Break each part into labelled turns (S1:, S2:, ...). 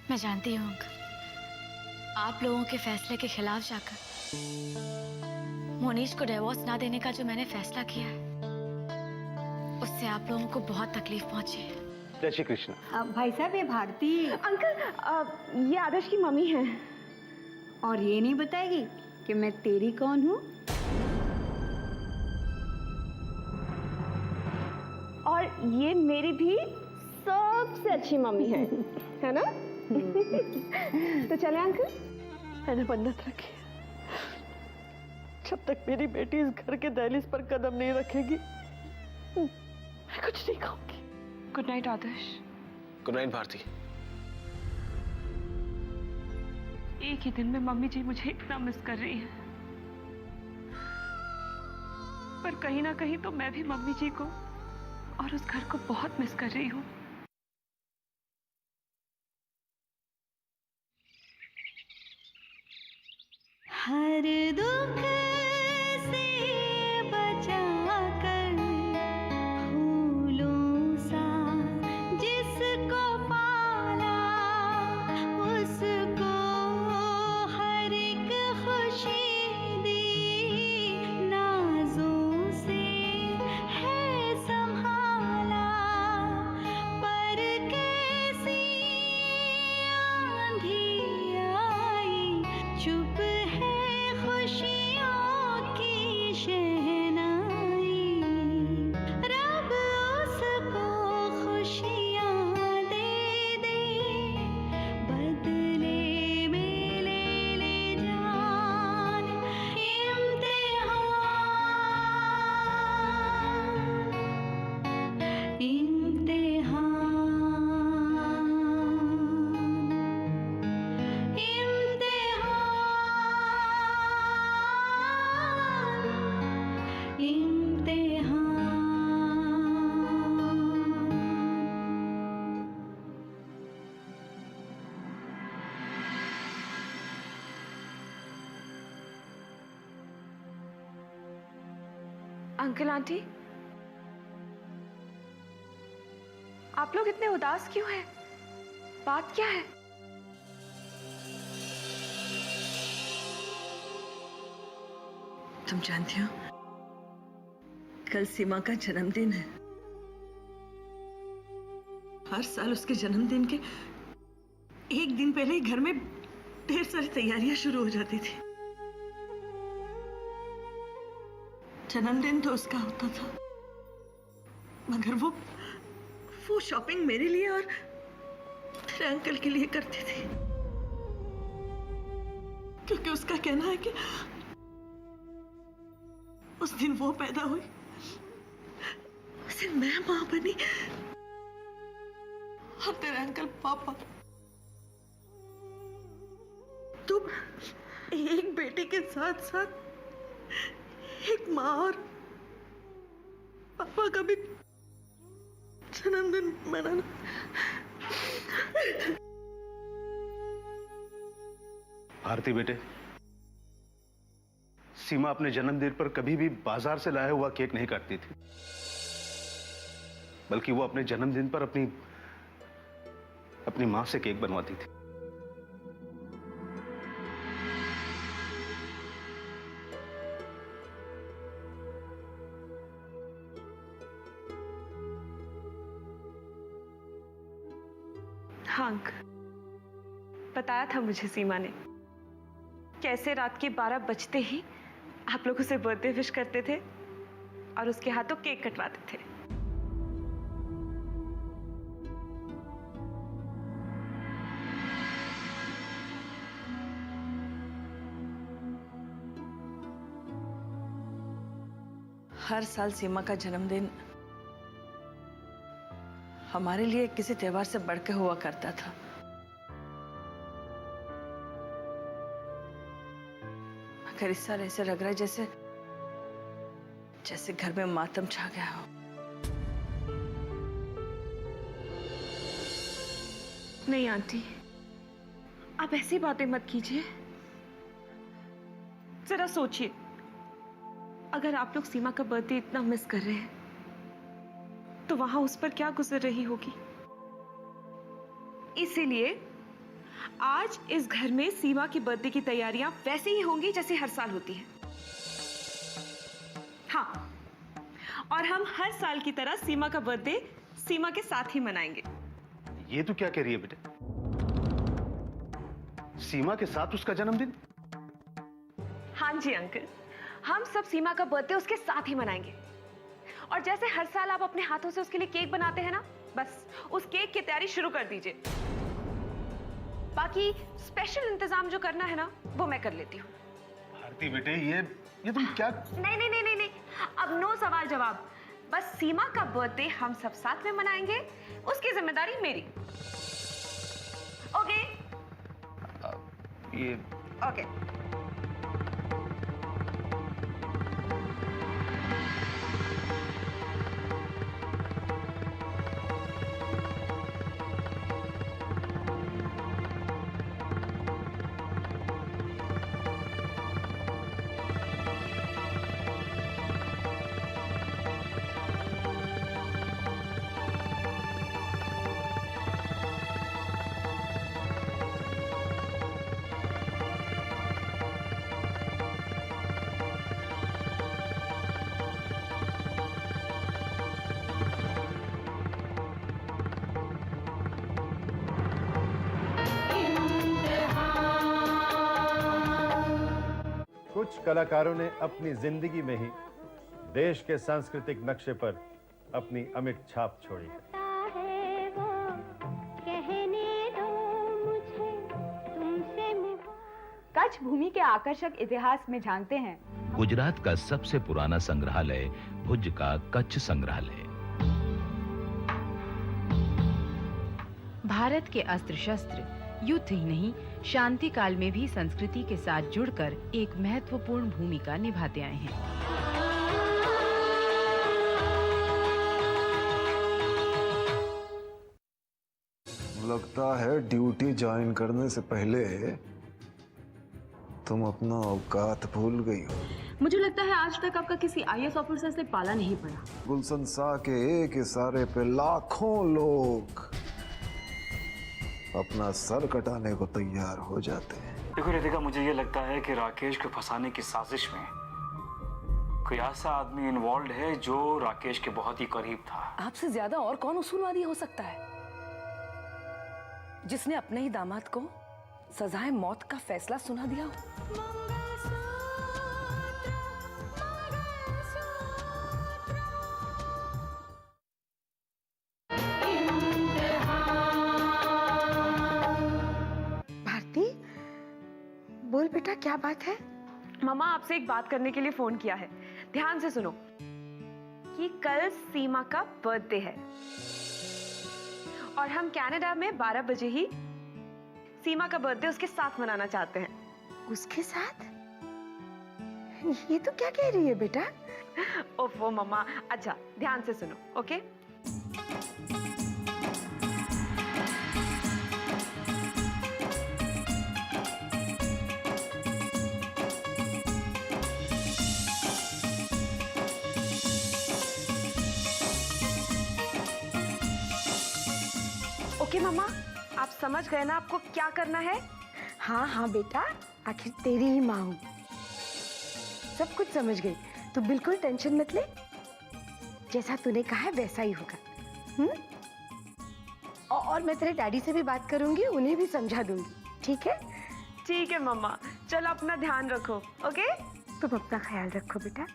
S1: मैं जानती हूँ अंकल, आप लोगों के फैसले के खिलाफ जाकर मोनीश को डिवोर्स ना देने का जो मैंने फैसला किया है, उससे आप लोगों को बहुत तकलीफ पहुंची है।
S2: जय श्री कृष्ण।
S3: भाई साहब, ये भारती
S4: अंकल, ये आदर्श की मम्मी है।
S3: और ये नहीं बताएगी कि मैं तेरी कौन हूँ?
S4: और ये मेरी भी सबसे अच्छी मम्मी है, है ना? तो चले अंकल।
S5: मैंने मन्नत रखी, जब तक मेरी बेटी इस घर के दहलीज पर कदम नहीं रखेगी मैं कुछ नहीं खाऊंगी।
S4: Good night Adarsh.
S2: Good night Bharti.
S4: एक ही दिन में मम्मी जी मुझे इतना मिस कर रही हैं, पर कहीं ना कहीं तो मैं भी मम्मी जी को और उस घर को बहुत मिस कर रही हूँ।
S3: हर दुख से बचा कर फूलों सा जिसको पाला, उसको हर एक खुशी दी, नाजों से है संभाला, पर कैसी आंधी आई, चुप है खुशियों की शहनाई, रब उसको खुशियाँ दे दे, बदले में ले जान इम्तिहान, इम्तिहान, इम्तिहान।
S4: अंकल आंटी, आप लोग इतने उदास क्यों हैं? बात क्या है?
S5: तुम जानती हो, कल सीमा का जन्मदिन है। हर साल उसके जन्मदिन के एक दिन पहले ही घर में ढेर सारी तैयारियां शुरू हो जाती थी। जन्मदिन तो उसका होता था, मगर वो शॉपिंग मेरे लिए और तेरे अंकल के लिए करती थी, क्योंकि उसका कहना है कि उस दिन वो पैदा हुई, उस दिन मैं मां बनी और तेरे अंकल पापा। तुम एक बेटी के साथ साथ एक माँ और पापा का भी जन्मदिन मनाना।
S2: भारती बेटे, सीमा अपने जन्मदिन पर कभी भी बाजार से लाया हुआ केक नहीं काटती थी, बल्कि वो अपने जन्मदिन पर अपनी मां से केक बनवाती थी।
S4: हाँ अंकल, बताया था मुझे सीमा ने, कैसे रात के 12 बजते ही आप लोग उसे बर्थडे विश करते थे और उसके हाथों केक कटवाते थे।
S5: हर साल सीमा का जन्मदिन हमारे लिए किसी त्योहार से बढ़कर हुआ करता था। मगर इस साल ऐसे लग रहा है जैसे घर में मातम छा गया हो।
S4: नहीं आंटी, आप ऐसी बातें मत कीजिए। जरा सोचिए, अगर आप लोग सीमा का बर्थडे इतना मिस कर रहे हैं तो वहां उस पर क्या गुजर रही होगी। इसीलिए आज इस घर में सीमा की बर्थडे की तैयारियां वैसे ही होंगी जैसे हर साल होती है। हाँ, और हम हर साल की तरह सीमा का बर्थडे सीमा के साथ ही मनाएंगे।
S2: ये तो क्या कह रही है बेटे? सीमा के साथ उसका जन्मदिन?
S4: हाँ जी अंकल, हम सब सीमा का बर्थडे उसके साथ ही मनाएंगे। और जैसे हर साल आप अपने हाथों से उसके लिए केक बनाते हैं ना, बस उस केक की तैयारी शुरू कर दीजिए। बाकी स्पेशल इंतजाम जो करना है ना, वो मैं कर लेती हूँ।
S2: भारती बेटे, ये तुम क्या?
S4: नहीं नहीं नहीं नहीं नहीं, अब नो सवाल जवाब। बस सीमा का बर्थडे हम सब साथ में मनाएंगे, उसकी जिम्मेदारी मेरी। ओके?
S2: ये
S4: ओके।
S6: कुछ कलाकारों ने अपनी जिंदगी में ही देश के सांस्कृतिक नक्शे पर अपनी अमिट छाप छोड़ी है।
S3: कच्छ भूमि के आकर्षक इतिहास में जानते हैं।
S7: गुजरात का सबसे पुराना संग्रहालय भुज का कच्छ संग्रहालय।
S8: भारत के अस्त्र शस्त्र युद्ध ही नहीं, शांति काल में भी संस्कृति के साथ जुड़कर एक महत्वपूर्ण भूमिका निभाते आए हैं।
S9: लगता है ड्यूटी ज्वाइन करने से पहले तुम अपना औकात भूल गई हो।
S10: मुझे लगता है आज तक आपका किसी आईएएस ऑफिसर से पाला नहीं पड़ा।
S9: गुलशन शाह के एक इशारे पे लाखों लोग अपना सर कटाने को तैयार हो जाते हैं।
S11: देखो रितिका, मुझे ये लगता है कि राकेश को फंसाने की साजिश में कोई ऐसा आदमी इन्वॉल्व है जो राकेश के बहुत ही करीब था।
S5: आपसे ज्यादा और कौन उसूलवादी हो सकता है, जिसने अपने ही दामाद को सजाए मौत का फैसला सुना दिया हो?
S3: बोल बेटा, क्या बात है?
S4: मामा आपसे एक बात करने के लिए फोन किया है, ध्यान से सुनो। कि कल सीमा का बर्थडे है और हम कनाडा में 12 बजे ही सीमा का बर्थडे उसके साथ मनाना चाहते हैं।
S3: उसके साथ? ये तो क्या कह रही है बेटा?
S4: ओफो मामा, अच्छा ध्यान से सुनो, ओके? ओके मामा, आप समझ गए ना आपको क्या करना है?
S3: हाँ हाँ बेटा, आखिर तेरी ही माँ हूँ, सब कुछ समझ गई। तू बिल्कुल टेंशन मत ले, जैसा तूने कहा है वैसा ही होगा। और मैं तेरे डैडी से भी बात करूंगी, उन्हें भी समझा दूंगी, ठीक है?
S4: ठीक है मम्मा, चलो अपना ध्यान रखो, ओके?
S3: तुम अपना ख्याल रखो बेटा।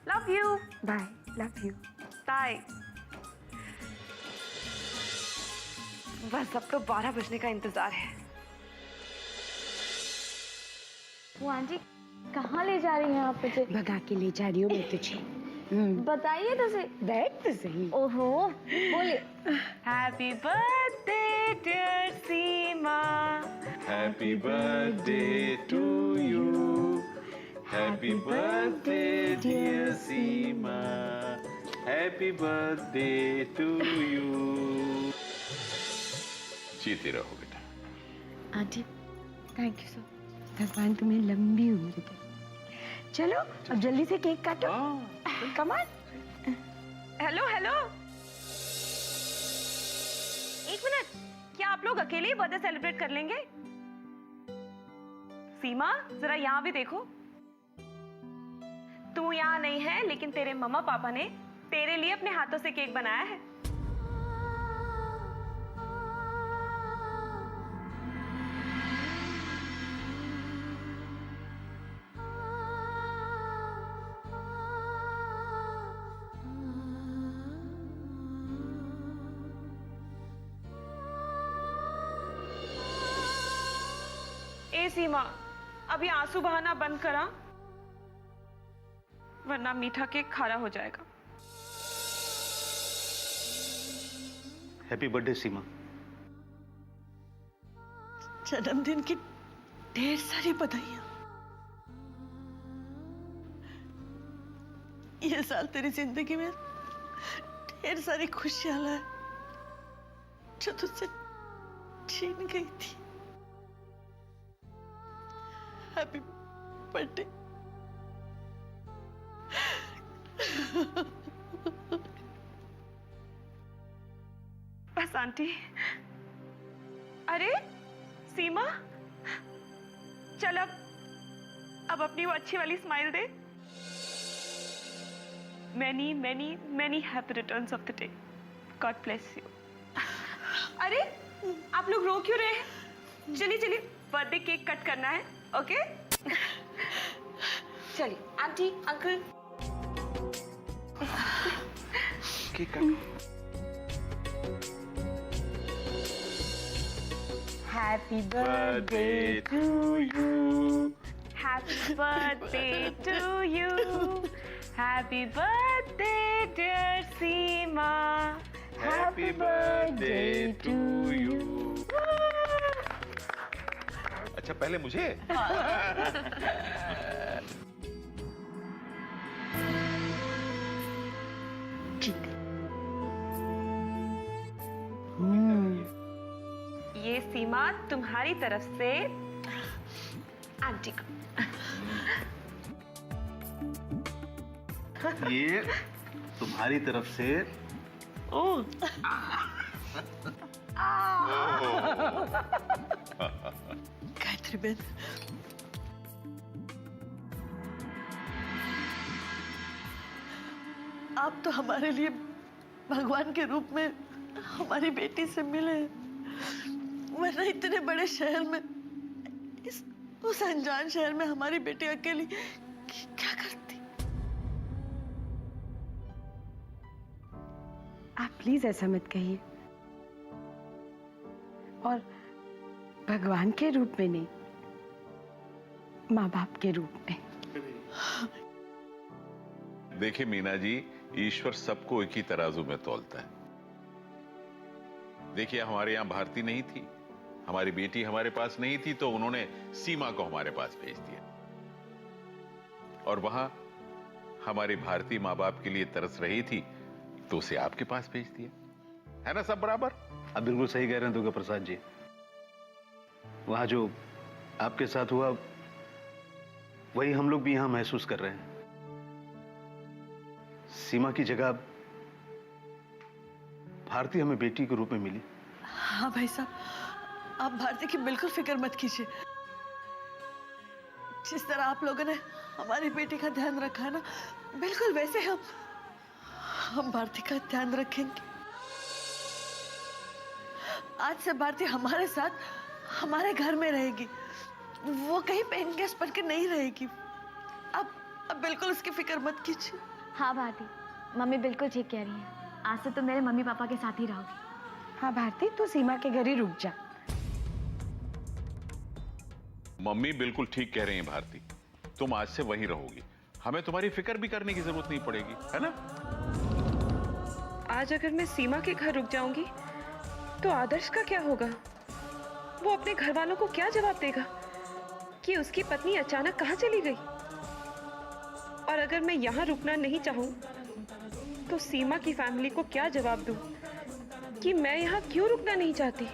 S4: Love you.
S3: Bye. Love you.
S4: Bye. बस अब तो 12 बजने का इंतजार है।
S1: वो आंटी कहाँ ले जा रही हैं आप मुझे?
S3: भगा के ले जा रही हूँ मैं तुझे।
S1: बताइए तो सही।
S3: बैठ तो सही।
S1: ओहो, बोलिए।
S4: Happy birthday dear Seema,
S2: happy birthday to you, happy birthday dear Seema, happy birthday to you. जीते रहो बेटा।
S1: Aunty thank you so.
S3: भगवान तुम्हें लंबी उम्र दे। चलो अब जल्दी से केक काटो। Come on.
S4: हेलो हेलो, एक मिनट, क्या आप लोग अकेले ही बर्थडे सेलिब्रेट कर लेंगे? सीमा, जरा यहाँ भी देखो। तू यहाँ नहीं है, लेकिन तेरे मम्मा पापा ने तेरे लिए अपने हाथों से केक बनाया है। ए सीमा, अभी आंसू बहाना बंद करा, वरना मीठा केक खारा हो जाएगा।
S2: हैप्पी बर्थडे सीमा।
S5: जन्मदिन की ढेर सारी बधाइयां। ये साल तेरी जिंदगी में ढेर सारी खुशियां लाए जो तुझसे छीन गई थी। Happy birthday.
S4: बस आंटी। अरे सीमा, चल अब अपनी वो अच्छी वाली smile they. Many many many happy returns of the day. God bless you. अरे आप लोग रो क्यों रहे हैं? चलिए चलिए, बर्थडे केक कट करना है। ओके चलिए aunty uncle.
S2: Cake cut.
S3: Happy birthday to you.
S4: Happy birthday to you. Happy birthday dear Seema.
S2: Happy birthday to you.
S12: अच्छा, पहले मुझे।
S4: ये सीमा तुम्हारी तरफ से आंटी को।
S2: ये तुम्हारी तरफ से
S5: गायत्री बहन, आप तो हमारे लिए भगवान के रूप में हमारी बेटी से मिले, वरना इतने बड़े शहर में, उस अनजान शहर में हमारी बेटी अकेली क्या करती।
S3: आप प्लीज ऐसा मत कहिए, और भगवान के रूप में नहीं, माँ बाप के रूप में।
S12: देखिए मीना जी, ईश्वर सबको एक ही तराजू में तौलता है। देखिए, हमारे यहाँ भारती नहीं थी, हमारी बेटी हमारे पास नहीं थी, तो उन्होंने सीमा को हमारे पास भेज दिया, और वहां हमारी भारती माँ बाप के लिए तरस रही थी, तो उसे आपके पास भेज दिया। है ना सब बराबर?
S2: आप बिल्कुल सही कह रहे हैं दुर्गा प्रसाद जी। वहां जो आपके साथ हुआ, वही हम लोग भी यहां महसूस कर रहे हैं। सीमा की जगह भारती हमें बेटी के रूप में मिली।
S5: हाँ भाई साहब, आप भारती की बिल्कुल फिक्र मत कीजिए। जिस तरह आप लोगों ने हमारी बेटी का ध्यान रखा है ना, बिल्कुल वैसे हम भारती का ध्यान रखेंगे। आज से भारती हमारे साथ हमारे घर में रहेगी, वो कहीं पेन गेस्ट बन के नहीं रहेगी। अब बिल्कुल उसकी फिक्र मत कीजिए।
S1: हाँ भारती, मम्मी बिल्कुल ठीक कह रही है। आज से तुम मेरे मम्मी पापा के साथ ही रहोगी।
S3: हाँ भारती, तू सीमा के घर ही रुक जा।
S12: मम्मी बिल्कुल ठीक कह रही हैं भारती, तुम आज से वहीं रहोगी, हमें तुम्हारी फिक्र भी करने की जरूरत नहीं पड़ेगी, है ना?
S4: आज अगर मैं सीमा के घर रुक जाऊंगी तो आदर्श का क्या होगा? वो अपने घर वालों को क्या जवाब देगा कि उसकी पत्नी अचानक कहाँ चली गई? और अगर मैं यहाँ रुकना नहीं चाहूँ तो सीमा की फैमिली को क्या जवाब दूँ कि मैं यहाँ क्यों रुकना नहीं चाहती?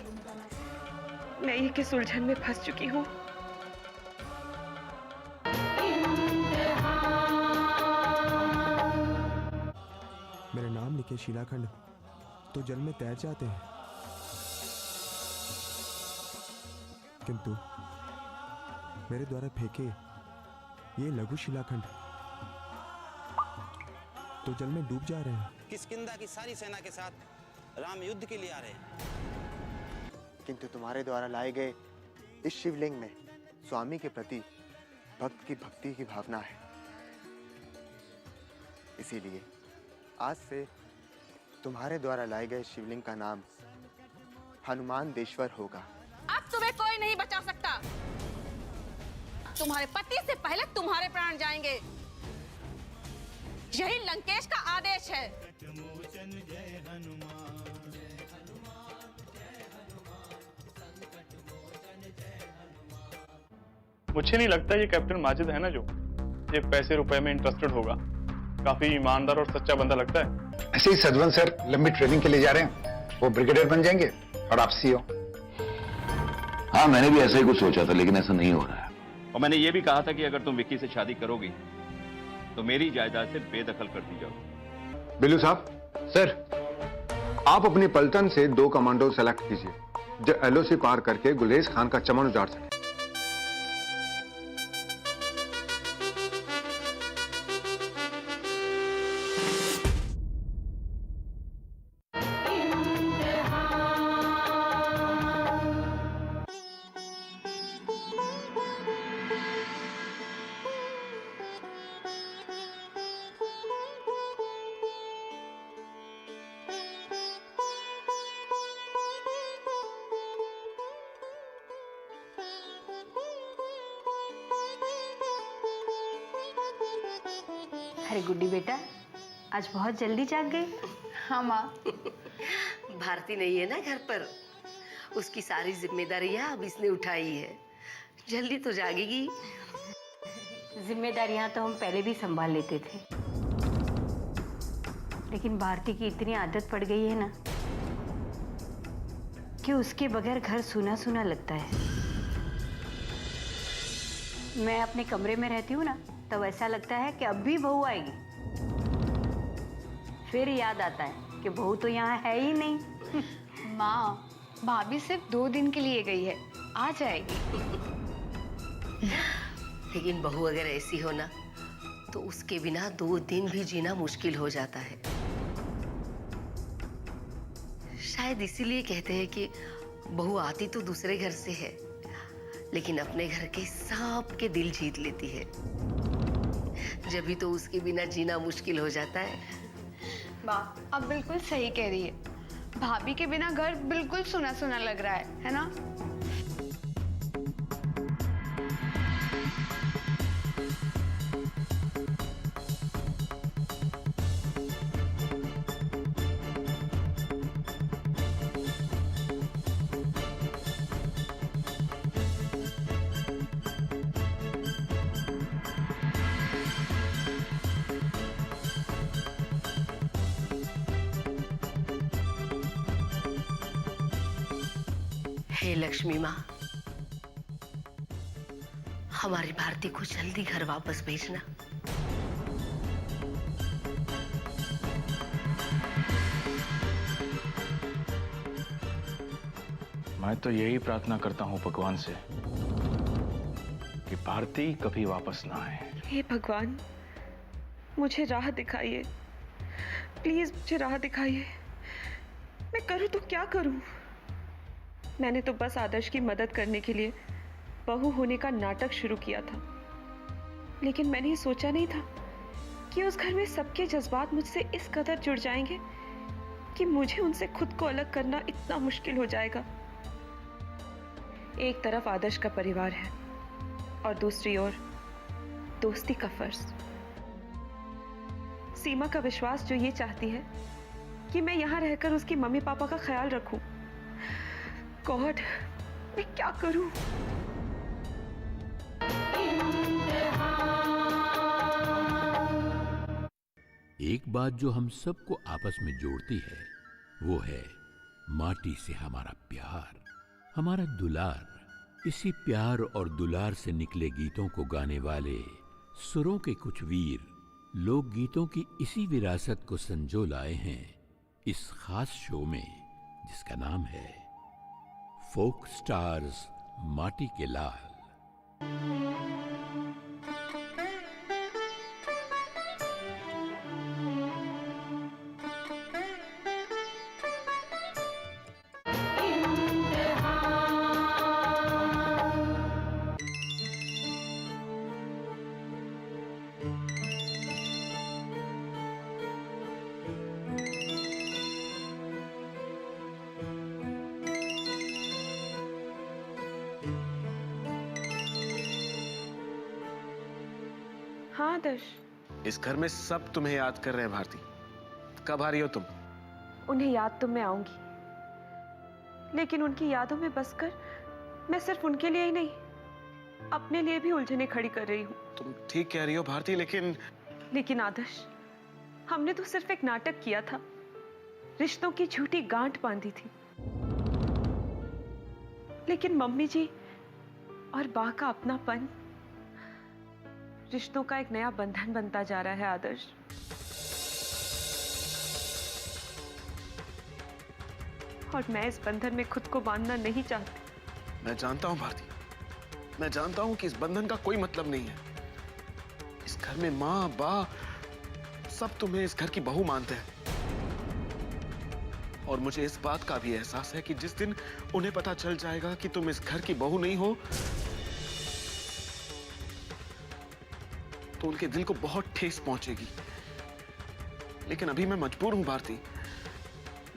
S4: मैं ये किस उलझन में फंस चुकी हूँ।
S13: मेरे नाम लिखे शिलाखंड तो जल में तैर जाते हैं, किंतु मेरे द्वारा फेंके ये लघु शिलाखंड तो जल में डूब जा रहे हैं।
S14: किष्किंधा की सारी सेना के साथ राम युद्ध के लिए आ रहे हैं।
S15: किंतु तुम्हारे द्वारा लाए गए इस शिवलिंग में स्वामी के प्रति भक्त की भक्ति की भावना है। इसीलिए आज से तुम्हारे द्वारा लाए गए शिवलिंग का नाम हनुमान देश्वर होगा।
S16: अब तुम्हें कोई नहीं बचा सकता। तुम्हारे पति से पहले तुम्हारे प्राण जाएंगे। यही लंकेश का आदेश है।
S17: मुझे नहीं लगता ये कैप्टन माजिद है ना जो ये पैसे रुपए में इंटरेस्टेड होगा। काफी ईमानदार और सच्चा बंदा लगता है।
S18: ऐसे ही सजवन सर लंबी ट्रेनिंग के लिए जा रहे हैं, वो ब्रिगेडियर बन जाएंगे और आप सीओ।
S7: हाँ, मैंने भी ऐसा ही कुछ सोचा था, लेकिन ऐसा नहीं हो रहा है।
S19: और मैंने ये भी कहा था कि अगर तुम विक्की से शादी करोगी तो मेरी जायदाद से बेदखल कर दी जाओ।
S6: बिल्लू साहब, सर आप अपनी पलटन से 2 कमांडो सेलेक्ट कीजिए जो एलओसी पार करके गुलेज खान का चमन उजाड़ सके।
S3: अरे गुड्डी बेटा, आज बहुत जल्दी जाग गई।
S20: हाँ माँ।
S21: भारती नहीं है ना घर पर, उसकी सारी जिम्मेदारियां अब इसने उठाई है। जल्दी तो जागेगी।
S3: जिम्मेदारियां तो हम पहले भी संभाल लेते थे, लेकिन भारती की इतनी आदत पड़ गई है ना कि उसके बगैर घर सूना सूना लगता है। मैं अपने कमरे में रहती हूँ ना, तब ऐसा लगता है कि अब भी बहू आएगी। फिर याद आता है कि बहू तो यहाँ है ही नहीं।
S20: माँ, भाभी सिर्फ 2 दिन के लिए गई है, आ जाएगी।
S21: लेकिन बहू अगर ऐसी हो ना तो उसके बिना 2 दिन भी जीना मुश्किल हो जाता है। शायद इसीलिए कहते हैं कि बहू आती तो दूसरे घर से है, लेकिन अपने घर के सबके दिल जीत लेती है। जब भी तो उसके बिना जीना मुश्किल हो जाता है।
S20: माँ, अब बिल्कुल सही कह रही है। भाभी के बिना घर बिल्कुल सुना सुना लग रहा है ना?
S21: हे लक्ष्मी माँ, हमारी भारती को जल्दी घर वापस भेजना।
S11: मैं तो यही प्रार्थना करता हूँ भगवान से कि भारती कभी वापस ना आए।
S4: हे भगवान, मुझे राह दिखाइए, प्लीज मुझे राह दिखाइए। मैं करूँ तो क्या करूँ? मैंने तो बस आदर्श की मदद करने के लिए बहू होने का नाटक शुरू किया था, लेकिन मैंने ये सोचा नहीं था कि उस घर में सबके जज्बात मुझसे इस कदर जुड़ जाएंगे कि मुझे उनसे खुद को अलग करना इतना मुश्किल हो जाएगा। एक तरफ आदर्श का परिवार है और दूसरी ओर दोस्ती का फर्ज। सीमा का विश्वास जो ये चाहती है कि मैं यहाँ रहकर उसकी मम्मी पापा का ख्याल रखूं। गॉड, मैं क्या करूं?
S7: एक बात जो हम सबको आपस में जोड़ती है वो है माटी से हमारा प्यार, हमारा दुलार। इसी प्यार और दुलार से निकले गीतों को गाने वाले सुरों के कुछ वीर लोक गीतों की इसी विरासत को संजो लाए हैं इस खास शो में जिसका नाम है फोक स्टार्स माटी के लाल।
S4: हाँ आदर्श,
S8: इस घर में सब तुम्हें याद कर रहे हैं भारती। कब आ रही हो तुम?
S4: उन्हें याद तो मैं आऊंगी, लेकिन उनकी यादों में बसकर मैं सिर्फ उनके लिए ही नहीं, अपने लिए भी उलझने खड़ी कर रही हूँ।
S8: तुम ठीक कह रही हो भारती, लेकिन
S4: आदर्श, हमने तो सिर्फ एक नाटक किया था, रिश्तों की झूठी गांठ बांधी थी। लेकिन मम्मी जी और बा का अपनापन रिश्तों का एक नया बंधन बनता जा रहा है आदर्श। और मैं इस बंधन में खुद को बांधना नहीं चाहती।
S8: मैं जानता हूं भारती, मैं जानता हूं कि इस बंधन का कोई मतलब नहीं है। इस घर में माँ बा सब तुम्हें इस घर की बहू मानते हैं, और मुझे इस बात का भी एहसास है कि जिस दिन उन्हें पता चल जाएगा कि तुम इस घर की बहू नहीं हो, तो उनके दिल को बहुत ठेस पहुंचेगी। लेकिन अभी मैं मजबूर हूं भारती,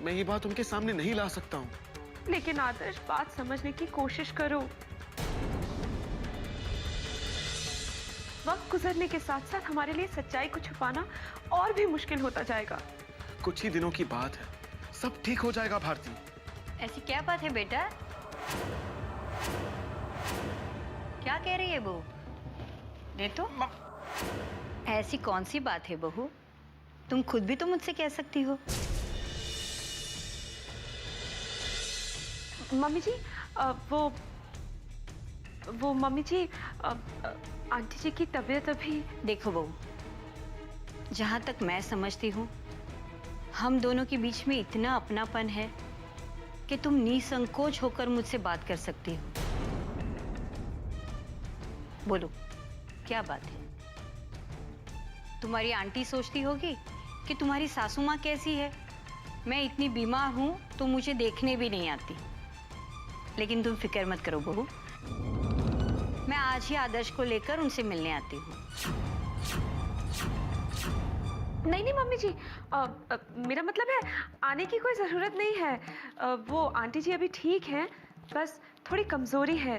S8: मैं ये बात उनके सामने नहीं ला सकता हूं।
S4: लेकिन आदर्श, बात समझने की कोशिश करो। वक्त गुजरने के साथ साथ हमारे लिए सच्चाई को छुपाना और भी मुश्किल होता जाएगा।
S8: कुछ ही दिनों की बात है, सब ठीक हो जाएगा भारती।
S22: ऐसी क्या बात है बेटा? क्या कह रही है बहू? दे तो। ऐसी कौन सी बात है बहू? तुम खुद भी तो मुझसे कह सकती हो।
S4: मम्मी जी, वो मम्मी जी, आंटी जी की तबीयत अभी।
S22: देखो बहू, जहां तक मैं समझती हूँ, हम दोनों के बीच में इतना अपनापन है कि तुम निसंकोच होकर मुझसे बात कर सकती हो। बोलो, क्या बात है? तुम्हारी आंटी सोचती होगी कि तुम्हारी सासू माँ कैसी है, मैं इतनी बीमार हूं तो मुझे देखने भी नहीं आती। लेकिन तुम फिक्र मत करो बहू, मैं आज ही आदर्श को लेकर उनसे मिलने आती हूँ।
S4: नहीं मम्मी जी, मेरा मतलब है आने की कोई जरूरत नहीं है। वो आंटी जी अभी ठीक हैं, बस थोड़ी कमजोरी है,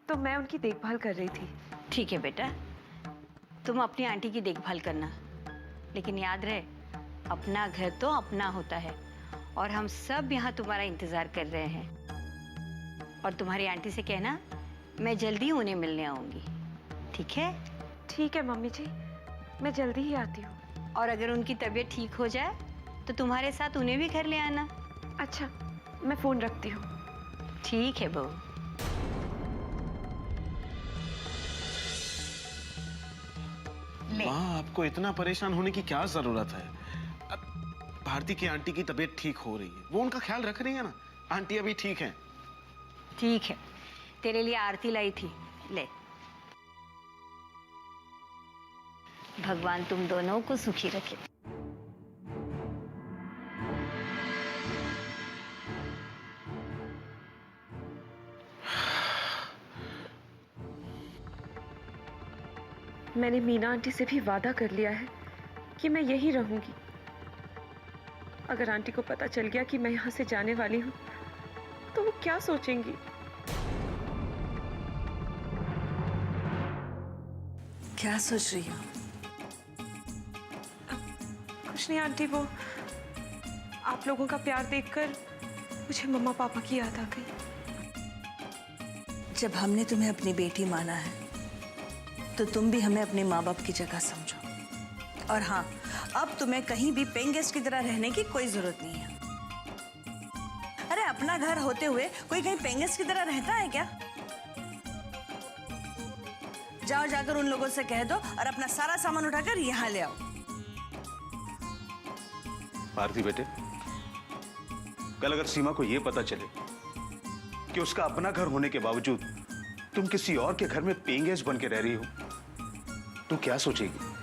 S4: तो मैं उनकी देखभाल कर रही थी।
S22: ठीक है बेटा, तुम अपनी आंटी की देखभाल करना, लेकिन याद रहे, अपना घर तो अपना होता है, और हम सब यहाँ तुम्हारा इंतजार कर रहे हैं। और तुम्हारी आंटी से कहना मैं जल्दी उन्हें मिलने आऊंगी, ठीक है?
S4: ठीक है मम्मी जी, मैं जल्दी ही आती हूँ।
S22: और अगर उनकी तबीयत ठीक हो जाए तो तुम्हारे साथ उन्हें भी घर ले आना।
S4: अच्छा, मैं फोन रखती हूँ।
S22: ठीक है बहू।
S8: माँ, आपको इतना परेशान होने की क्या जरूरत है? अब भारती की आंटी की तबीयत ठीक हो रही है, वो उनका ख्याल रख रही है ना। आंटी अभी ठीक है।
S22: ठीक है, तेरे लिए आरती लाई थी, ले। भगवान तुम दोनों को सुखी रखे।
S4: मैंने मीना आंटी से भी वादा कर लिया है कि मैं यहीं रहूंगी। अगर आंटी को पता चल गया कि मैं यहां से जाने वाली हूं, तो वो क्या सोचेंगी?
S5: क्या सोच रही हो?
S4: कुछ नहीं आंटी, वो आप लोगों का प्यार देखकर मुझे मम्मा पापा की याद आ गई।
S5: जब हमने तुम्हें अपनी बेटी माना है, तो तुम भी हमें अपने माँ बाप की जगह समझो। और हाँ, अब तुम्हें कहीं भी पेइंग गेस्ट की तरह रहने की कोई जरूरत नहीं है। अरे अपना घर होते हुए कोई कहीं पेइंग गेस्ट की तरह रहता है क्या? जाओ, जाकर उन लोगों से कह दो और अपना सारा सामान उठाकर यहाँ ले आओ।
S2: भारती बेटे, कल अगर सीमा को यह पता चले कि उसका अपना घर होने के बावजूद तुम किसी और के घर में पेंगेज बन के रह रही हो तो क्या सोचेगी?